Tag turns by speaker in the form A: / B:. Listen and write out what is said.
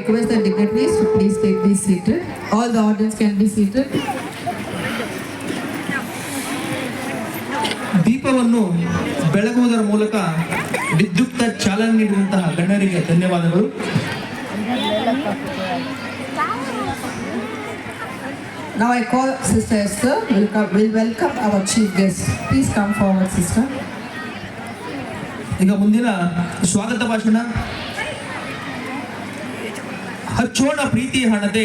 A: request the dignitaries to please be seated. All the audience can be seated.
B: ದೀಪವನ್ನು ಬೆಳಗುವುದರ ಮೂಲಕ ವಿದ್ಯುಕ್ತ ಚಾಲನೆ ನೀಡಿದಂತಹ ಗಣ್ಯರಿಗೆ ಧನ್ಯವಾದಗಳು.
A: Now I call Sister Esther. We'll welcome our chief guest. Please come forward, sister.
B: ಈಗ ಮುಂದಿನ ಸ್ವಾಗತ ಭಾಷಣ. ಹಚ್ಚೋಣ ಪ್ರೀತಿ ಹಣತೆ